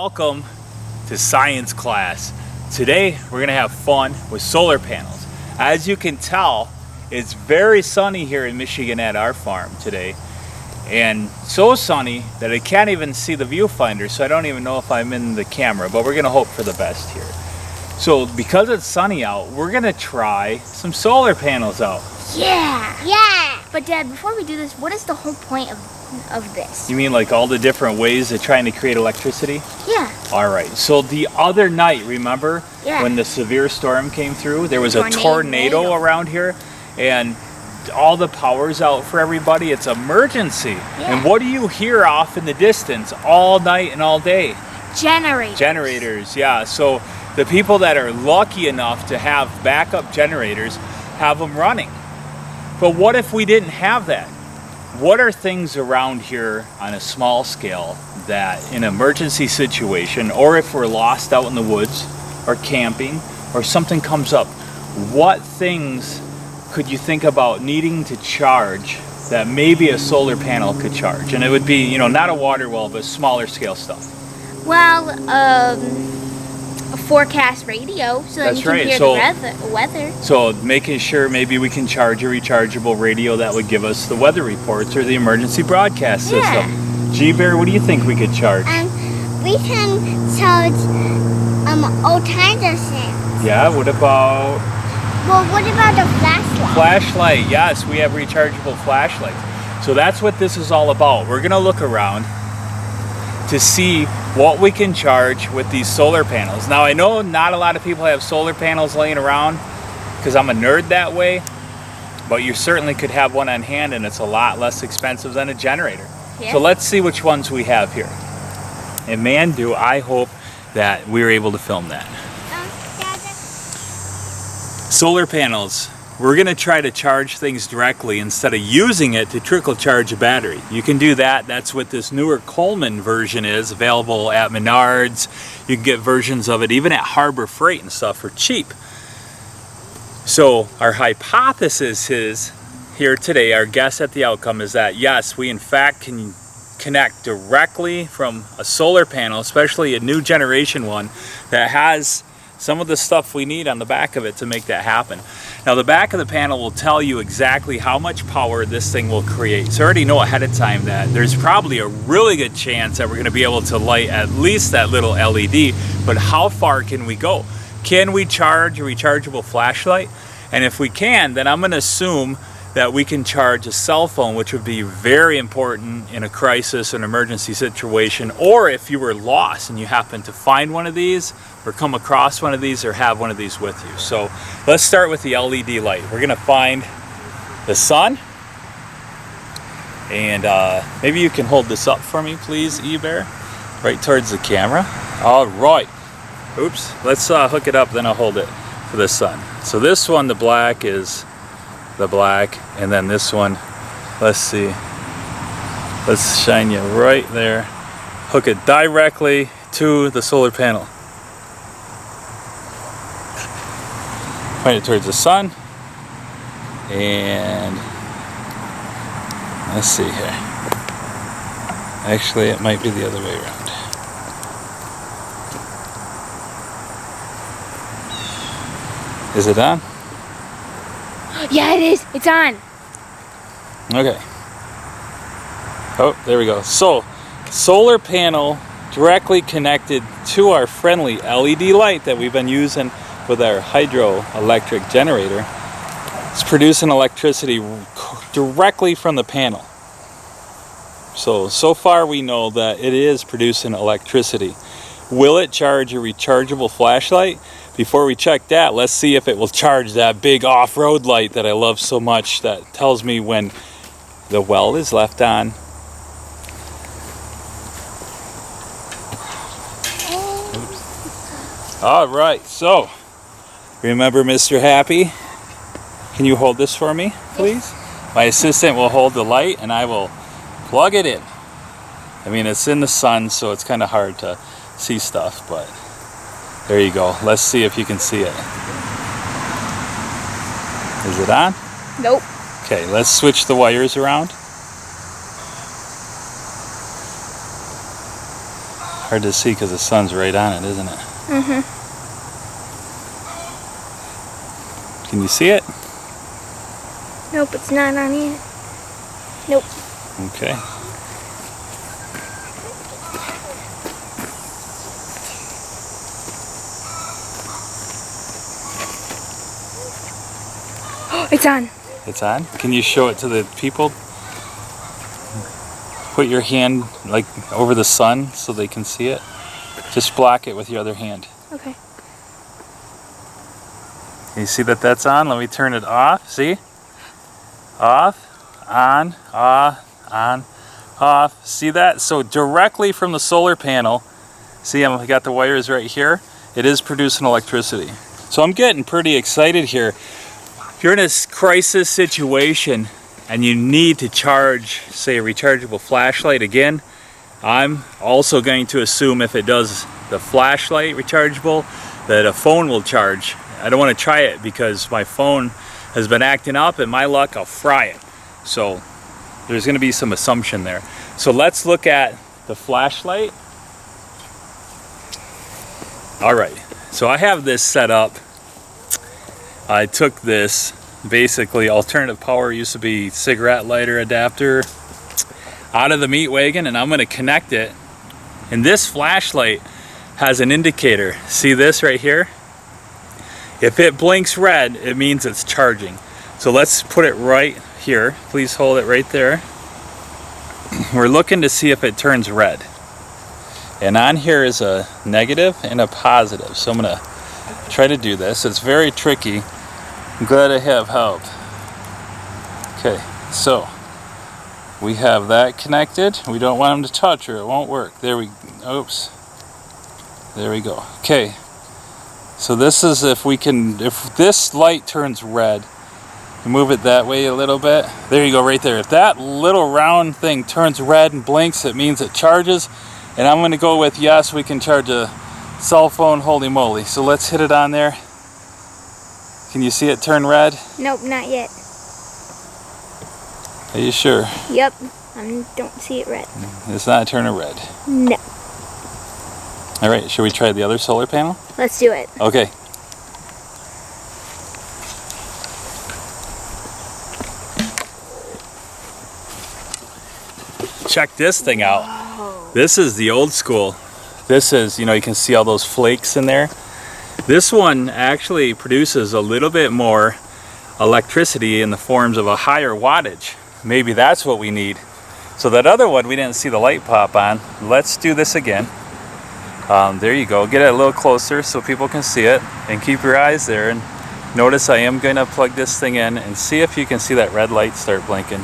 welcome to science class. Today we're going to have fun with solar panels. As you can tell, it's very sunny here in Michigan at our farm today, and so sunny that I can't even see the viewfinder, so I don't even know if I'm in the camera, but we're going to hope for the best here. So because it's sunny out, we're going to try some solar panels out. Yeah! But Dad, before we do this, what is the whole point of this? You mean like all the different ways of trying to create electricity? Yeah. All right, so the other night, remember when the severe storm came through? There was a tornado around here, and all the power's out for everybody. It's emergency. Yeah. And what do you hear off in the distance all night and all day? Generators. Generators, yeah. So the people that are lucky enough to have backup generators have them running. But what if we didn't have that? What are things around here on a small scale that in an emergency situation, or if we're lost out in the woods or camping or something comes up, what things could you think about needing to charge that maybe a solar panel could charge? And it would be, not a water well, but smaller scale stuff. Well, a forecast radio so that you can hear the weather. So making sure maybe we can charge a rechargeable radio that would give us the weather reports or the emergency broadcast system. G-Bear, what do you think we could charge? We can charge all kinds of things. Yeah, what about... Well, what about the flashlight? Flashlight, yes, we have rechargeable flashlights. So that's what this is all about. We're going to look around to see what we can charge with these solar panels. Now, I know not a lot of people have solar panels laying around because I'm a nerd that way, but you certainly could have one on hand, and it's a lot less expensive than a generator. Yeah. So let's see which ones we have here. And man, do I hope that we were able to film that. Solar panels. We're going to try to charge things directly instead of using it to trickle charge a battery. You can do that. That's what this newer Coleman version is, available at Menards. You can get versions of it even at Harbor Freight and stuff for cheap. So our hypothesis is here today, our guess at the outcome is that yes, we in fact can connect directly from a solar panel, especially a new generation one that has some of the stuff we need on the back of it to make that happen. Now the back of the panel will tell you exactly how much power this thing will create. So I already know ahead of time that there's probably a really good chance that we're going to be able to light at least that little LED, but how far can we go? Can we charge a rechargeable flashlight? And if we can, then I'm going to assume that we can charge a cell phone, which would be very important in a crisis, an emergency situation, or if you were lost and you happen to find one of these or come across one of these or have one of these with you. So let's start with the LED light. We're gonna find the sun, and maybe you can hold this up for me, please, E-Bear, right towards the camera. All right. Oops, let's hook it up, then I'll hold it for the sun. So this one, the black, is the black, and then this one, let's see, let's shine you right there, hook it directly to the solar panel, point it towards the sun, and let's see here, actually it might be the other way around. Is it on? Yeah, it is. It's on. Okay. Oh, there we go. So, solar panel directly connected to our friendly LED light that we've been using with our hydroelectric generator. It's producing electricity directly from the panel. So far we know that it is producing electricity. Will it charge a rechargeable flashlight? Before we check that, let's see if it will charge that big off-road light that I love so much that tells me when the well is left on. Oops. All right, so remember Mr. Happy? Can you hold this for me, please? My assistant will hold the light and I will plug it in. I mean, it's in the sun, so it's kind of hard to see stuff, but there you go. Let's see if you can see it. Is it on? Nope. Okay, let's switch the wires around. Hard to see because the sun's right on it, isn't it? Mm-hmm. Can you see it? Nope, it's not on yet. Nope. Okay. It's on. It's on? Can you show it to the people? Put your hand like over the sun so they can see it. Just block it with your other hand. Okay. You see that that's on? Let me turn it off. See? Off, on, on, off. See that? So directly from the solar panel, see I got the wires right here. It is producing electricity. So I'm getting pretty excited here. If you're in a crisis situation and you need to charge, say, a rechargeable flashlight again, I'm also going to assume if it does the flashlight rechargeable, that a phone will charge. I don't want to try it because my phone has been acting up and my luck, I'll fry it. So there's going to be some assumption there. So let's look at the flashlight. All right, so I have this set up. I took this, basically alternative power used to be cigarette lighter adapter, out of the meat wagon, and I'm going to connect it. And this flashlight has an indicator. See this right here? If it blinks red, it means it's charging. So let's put it right here. Please hold it right there. We're looking to see if it turns red. And on here is a negative and a positive. So I'm going to try to do this. It's very tricky. I'm glad I have help. Okay, so we have that connected. We don't want them to touch or it won't work. There we, oops. There we go. Okay. So this is if this light turns red, you move it that way a little bit. There you go, right there. If that little round thing turns red and blinks, it means it charges. And I'm going to go with yes, we can charge a cell phone, holy moly. So let's hit it on there. Can you see it turn red? Nope, not yet. Are you sure? Yep, I don't see it red. It's not turning red. No. All right, should we try the other solar panel? Let's do it. Okay. Check this thing out. Whoa. This is the old school. This is, you know, you can see all those flakes in there. This one actually produces a little bit more electricity in the forms of a higher wattage. Maybe that's what we need. So that other one, we didn't see the light pop on. Let's do this again. There you go. Get it a little closer so people can see it. And keep your eyes there. And notice I am going to plug this thing in and see if you can see that red light start blinking.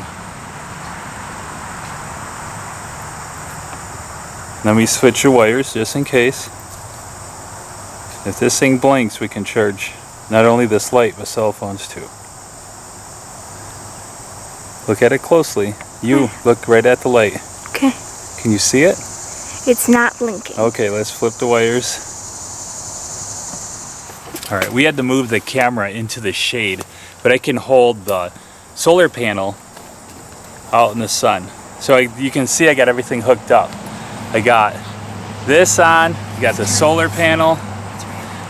Let me switch your wires just in case. If this thing blinks, we can charge not only this light, but cell phones too. Look at it closely. You look right at the light. Okay. Can you see it? It's not blinking. Okay, let's flip the wires. All right, we had to move the camera into the shade, but I can hold the solar panel out in the sun. So you can see I got everything hooked up. I got this on, I got the solar panel.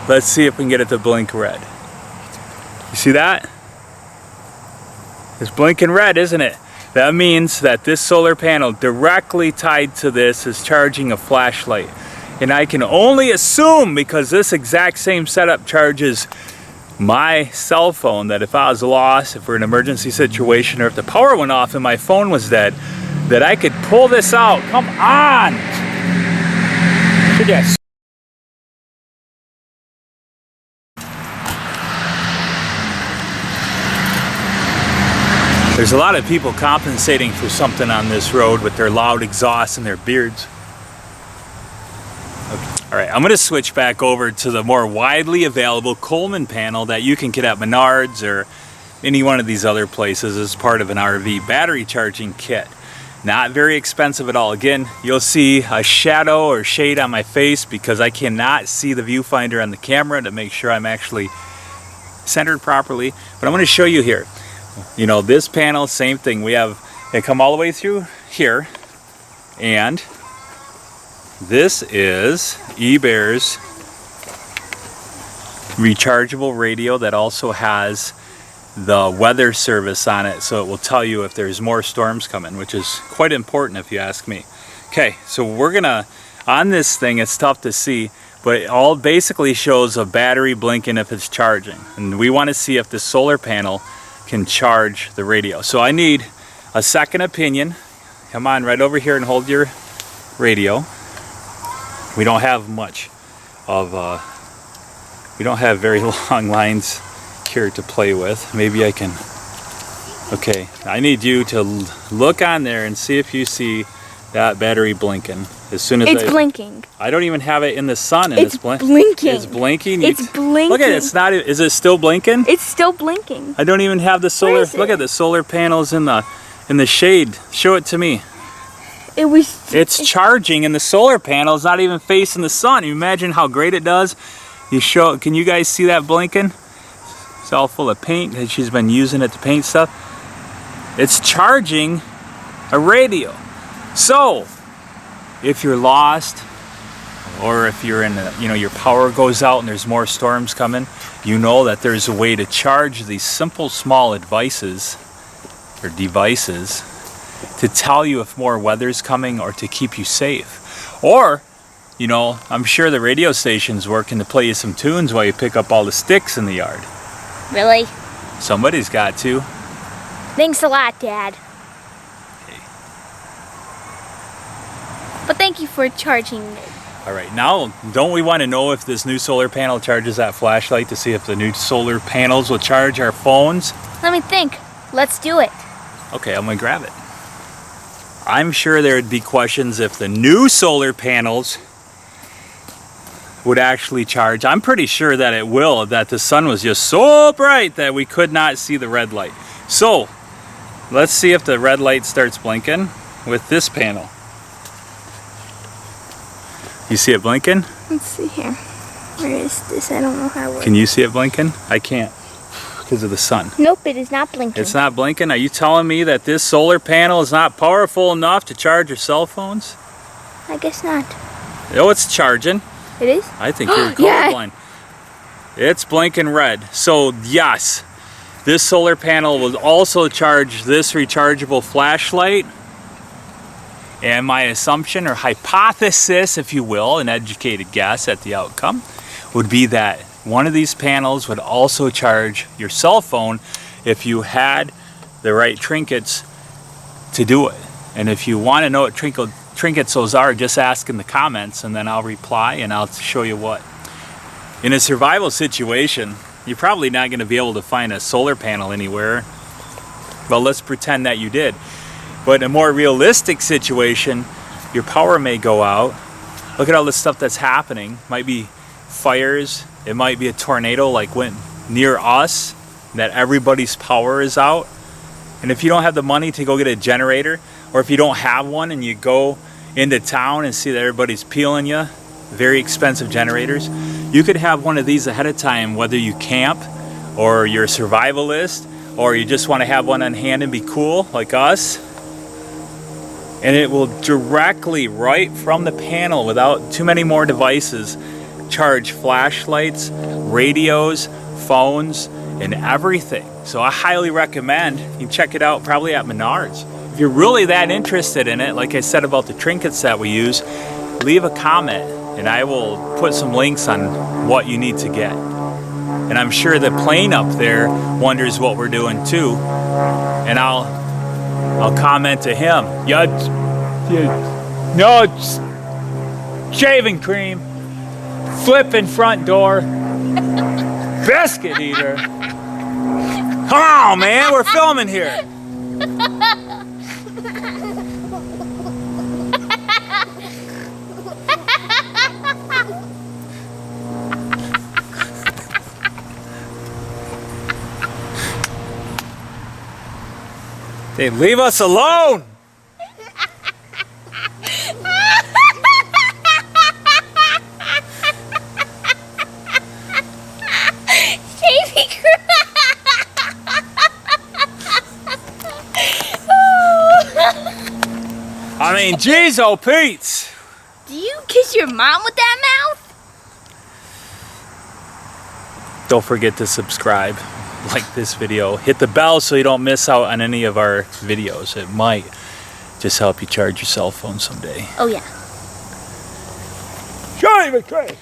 Let's see if we can get it to blink red. You see that? It's blinking red, isn't it? That means that this solar panel directly tied to this is charging a flashlight. And I can only assume, because this exact same setup charges my cell phone, that if I was lost, if we're in an emergency situation, or if the power went off and my phone was dead, that I could pull this out. Come on! Yes. There's a lot of people compensating for something on this road with their loud exhausts and their beards. Okay. All right, I'm going to switch back over to the more widely available Coleman panel that you can get at Menards or any one of these other places as part of an RV battery charging kit. Not very expensive at all. Again, you'll see a shadow or shade on my face because I cannot see the viewfinder on the camera to make sure I'm actually centered properly. But I'm going to show you here. You know, this panel, same thing. We have, they come all the way through here, and This is eBear's rechargeable radio that also has the weather service on it, so it will tell you if there's more storms coming, which is quite important if you ask me. Okay, so we're gonna, on this thing, it's tough to see, but it all basically shows a battery blinking if it's charging. And we want to see if the solar panel can charge the radio. So I need a second opinion. Come on, right over here and hold your radio. We don't have much of, we don't have very long lines here to play with. Maybe I can, okay, I need you to look on there and see if you see that battery blinking. As soon as it's blinking. I don't even have it in the sun and it's blinking. It's blinking. It's blinking. Look at it. It's not. Is it still blinking? It's still blinking. I don't even have the solar. Look at the solar panels in the shade. Show it to me. It's charging, and the solar panel is not even facing the sun. You imagine how great it does. You show. Can you guys see that blinking? It's all full of paint that she's been using it to paint stuff. It's charging a radio. So, if you're lost, or if you're in a, your power goes out and there's more storms coming, you know that there's a way to charge these simple small devices to tell you if more weather's coming or to keep you safe. Or, I'm sure the radio station's working to play you some tunes while you pick up all the sticks in the yard. Really? Somebody's got to. Thanks a lot, Dad. Okay. But thank you for charging it. All right, now don't we want to know if this new solar panel charges that flashlight to see if the new solar panels will charge our phones? Let me think. Let's do it. Okay, I'm gonna grab it. I'm sure there would be questions if the new solar panels would actually charge. I'm pretty sure that it will, that the sun was just so bright that we could not see the red light. So, let's see if the red light starts blinking with this panel. You see it blinking? Let's see here. Where is this? I don't know how it works. Can you see it blinking? I can't because of the sun. Nope, it is not blinking. It's not blinking? Are you telling me that this solar panel is not powerful enough to charge your cell phones? I guess not. Oh, it's charging. It is? I think you're colorblind. Yeah. It's blinking red. So, yes, this solar panel will also charge this rechargeable flashlight. And my assumption or hypothesis, if you will, an educated guess at the outcome, would be that one of these panels would also charge your cell phone if you had the right trinkets to do it. And if you want to know what trinkets those are, just ask in the comments and then I'll reply and I'll show you what. In a survival situation, you're probably not going to be able to find a solar panel anywhere. Well, let's pretend that you did. But in a more realistic situation, your power may go out. Look at all the stuff that's happening. Might be fires. It might be a tornado like went near us, that everybody's power is out. And if you don't have the money to go get a generator, or if you don't have one and you go into town and see that everybody's peeling you, very expensive generators, you could have one of these ahead of time, whether you camp or you're a survivalist or you just want to have one on hand and be cool like us. And it will directly, right from the panel, without too many more devices, charge flashlights, radios, phones, and everything. So I highly recommend you check it out, probably at Menards. If you're really that interested in it, like I said about the trinkets that we use, leave a comment and I will put some links on what you need to get. And I'm sure the plane up there wonders what we're doing too. And I'll comment to him. No, it's shaving cream, flipping front door, biscuit eater. Come on, man, we're filming here. They leave us alone. I mean, geez, oh Pete's. Do you kiss your mom with that mouth? Don't forget to subscribe, like this video, hit the bell so you don't miss out on any of our videos. It might just help you charge your cell phone someday. Oh yeah. Johnny McCray!